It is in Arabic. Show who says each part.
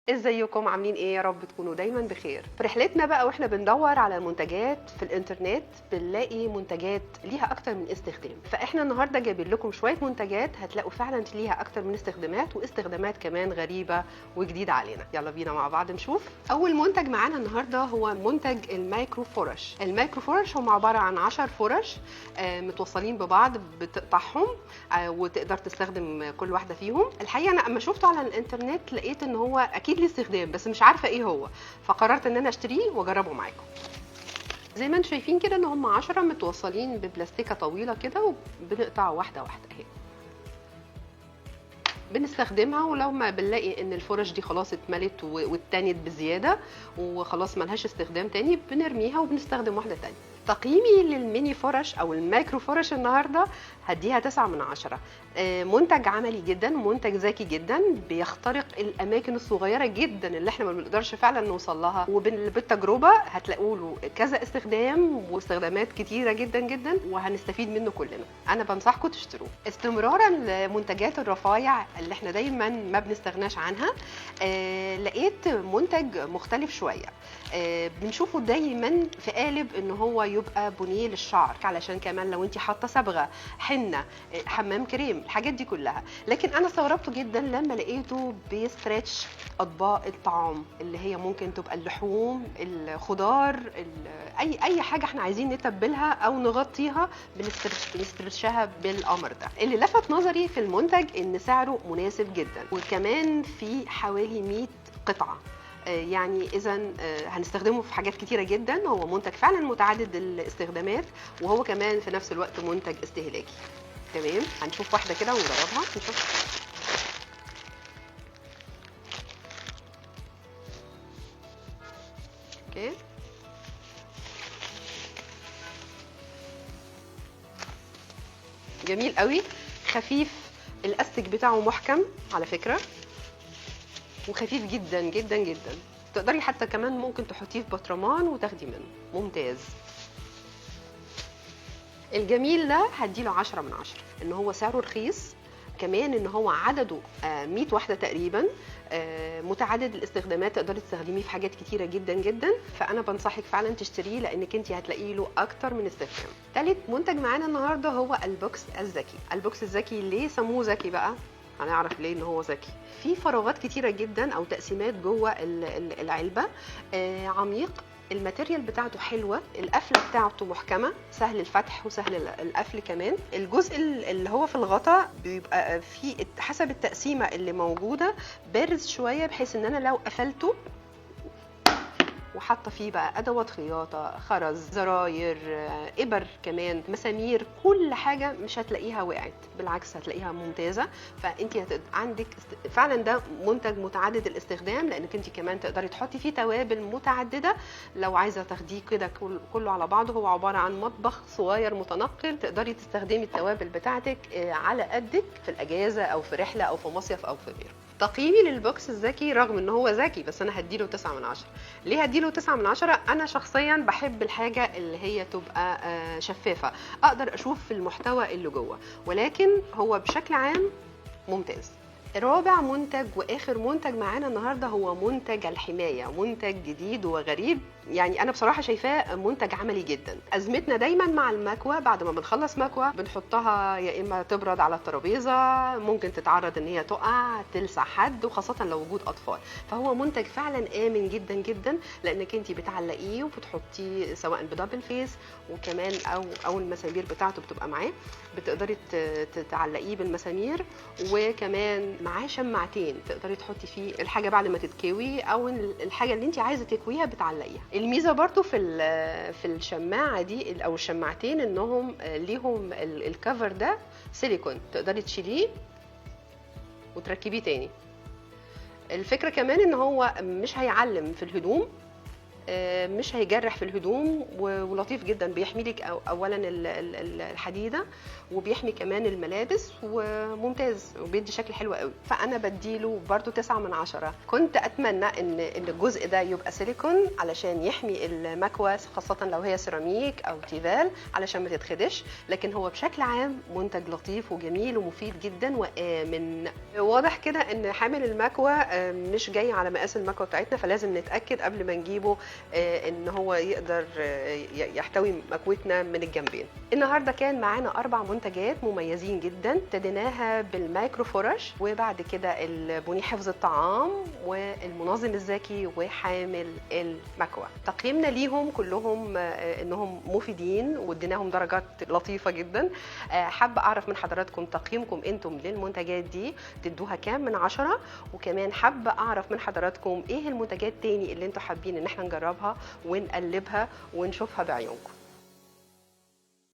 Speaker 1: ازيكم عاملين ايه؟ يا رب تكونوا دايما بخير. في رحلتنا بقى واحنا بندور على المنتجات في الانترنت بنلاقي منتجات ليها اكتر من استخدام، فاحنا النهارده جايبين لكم شويه منتجات هتلاقوا فعلا ليها اكتر من استخدامات واستخدامات كمان غريبه وجديده علينا. يلا بينا مع بعض نشوف. اول منتج معانا النهارده هو منتج المايكرو فرش. المايكرو فرش هم عباره عن 10 فرش متوصلين ببعض، بتقطعهم وتقدر تستخدم كل واحده فيهم. الحقيقه انا اما شفته على الانترنت لقيت ان هو اكيد ليه استخدام بس مش عارفه ايه هو، فقررت ان انا اشتريه واجربه معاكم. زي ما انتم شايفين كده ان هم 10 متوصلين ببلاستيكه طويله كده، وبنقطع واحده واحده اهي. بنستخدمها ولو ما بنلاقي ان الفرش دي خلاص اتملت واتنت بزياده وخلاص ملهاش استخدام تاني بنرميها وبنستخدم واحده تانية. تقييمي للميني فرش او المايكرو فرش النهارده هديها 9 من 10. منتج عملي جدا، منتج ذكي جدا، بيخترق الاماكن الصغيره جدا اللي احنا ما بنقدرش فعلا نوصل لها، وبالتجربه هتلاقوا له كذا استخدام واستخدامات كتيره جدا جدا وهنستفيد منه كلنا. انا بنصحكم تشتروه. استمرارا لمنتجات الرفايع اللي احنا دايما ما بنستغناش عنها، لقيت منتج مختلف شويه. بنشوفه دايما في قالب ان هو يبقى بونيه للشعر، علشان كمان لو انت حاطه صبغه، حنه، حمام كريم، الحاجات دي كلها. لكن انا استغربته جدا لما لقيته بيستريتش اطباق الطعام اللي هي ممكن تبقى اللحوم، الخضار، اي حاجه احنا عايزين نتبلها او نغطيها بنسترتشها بالامر ده. اللي لفت نظري في المنتج ان سعره مناسب جدا، وكمان في حوالي 100 قطعه، يعني اذا هنستخدمه في حاجات كتيره جدا. هو منتج فعلا متعدد الاستخدامات، وهو كمان في نفس الوقت منتج استهلاكي. تمام، هنشوف واحده كده ونجربها نشوف. اوكي، جميل قوي، خفيف، الاستك بتاعه محكم على فكره، وخفيف جدا جدا جدا. تقدري حتى كمان ممكن تحطيه في برطمان وتاخدي منه، ممتاز. الجميل ده هديله 10 من 10، ان هو سعره رخيص، كمان ان هو عدده 100 واحده تقريبا، متعدد الاستخدامات، تقدري تستخدميه في حاجات كتيره جدا جدا. فانا بنصحك فعلا تشتريه لانك انت هتلاقي له اكتر من استخدام. ثالث منتج معانا النهارده هو البوكس الذكي. البوكس الذكي ليه سموه ذكي بقى؟ هنعرف ليه ان هو ذكي. في فراغات كتيره جدا او تقسيمات جوه العلبه، عميق، الماتيريال بتاعته حلوه، القفله بتاعته محكمه، سهل الفتح وسهل القفل كمان. الجزء اللي هو في الغطاء بيبقى فيه حسب التقسيمه اللي موجوده بارز شويه، بحيث ان انا لو قفلته وحاطه فيه بقى ادوات خياطه، خرز، زراير، ابر، كمان مسامير، كل حاجه مش هتلاقيها وقعت، بالعكس هتلاقيها ممتازه. فانت عندك فعلا ده منتج متعدد الاستخدام، لانك انت كمان تقدري تحطي فيه توابل متعدده. لو عايزه تاخديه كده كله على بعضه، هو عباره عن مطبخ صغير متنقل، تقدري تستخدمي التوابل بتاعتك على قدك في الاجازه او في رحله او في مصيف او في غيره. تقييمي للبوكس الذكي رغم ان هو ذكي بس انا هديله 9 من 10. ليه هديله 9 من 10؟ انا شخصيا بحب الحاجه اللي هي تبقى شفافه، اقدر اشوف في المحتوى اللي جوه، ولكن هو بشكل عام ممتاز. رابع منتج واخر منتج معانا النهارده هو منتج الحمايه، منتج جديد وغريب، يعني انا بصراحه شايفاه منتج عملي جدا. ازمتنا دايما مع المكوى، بعد ما بنخلص مكوى بنحطها يا اما تبرد على الترابيزه، ممكن تتعرض ان هي تقع تلسع حد، وخاصه لو وجود اطفال. فهو منتج فعلا امن جدا جدا، لانك انت بتعلقيه وبتحطيه سواء بدبل فيس، وكمان او المسامير بتاعته بتبقى معاه، بتقدري تعلقيه بالمسامير، وكمان معاه شماعتين تقدري تحطي فيه الحاجه بعد ما تتكوي، او الحاجه اللي انت عايزه تكويها بتعلقيها. الميزه برضو في الشماعه دي او الشماعتين انهم ليهم الكفر ده سيليكون، تقدري تشيليه وتركبيه تاني. الفكره كمان ان هو مش هيعلم في الهدوم، مش هيجرح في الهدوم، ولطيف جدا، بيحمي لك اولا الحديده، وبيحمي كمان الملابس، وممتاز وبيدي شكل حلو قوي. فانا بديله برده 9 من 10. كنت اتمنى ان الجزء ده يبقى سيليكون علشان يحمي المكوى، خاصه لو هي سيراميك او تيفال علشان ما تتخدش، لكن هو بشكل عام منتج لطيف وجميل ومفيد جدا وآمن. واضح كده ان حامل المكوى مش جاي على مقاس المكوى بتاعتنا، فلازم نتاكد قبل ما نجيبه ان هو يقدر يحتوي مكوتنا من الجنبين. النهارده كان معانا 4 منتجات مميزين جدا، ابتديناها بالمايكرو فرش، وبعد كده البني حفظ الطعام، والمنظم الذكي، وحامل المكوى. تقييمنا ليهم كلهم انهم مفيدين واديناهم درجات لطيفه جدا. حابه اعرف من حضراتكم تقييمكم انتم للمنتجات دي، تدوها كام من 10؟ وكمان حابه اعرف من حضراتكم ايه المنتجات تاني اللي انتم حابين ان احنا نجربها ونقلبها ونشوفها بعيونكم.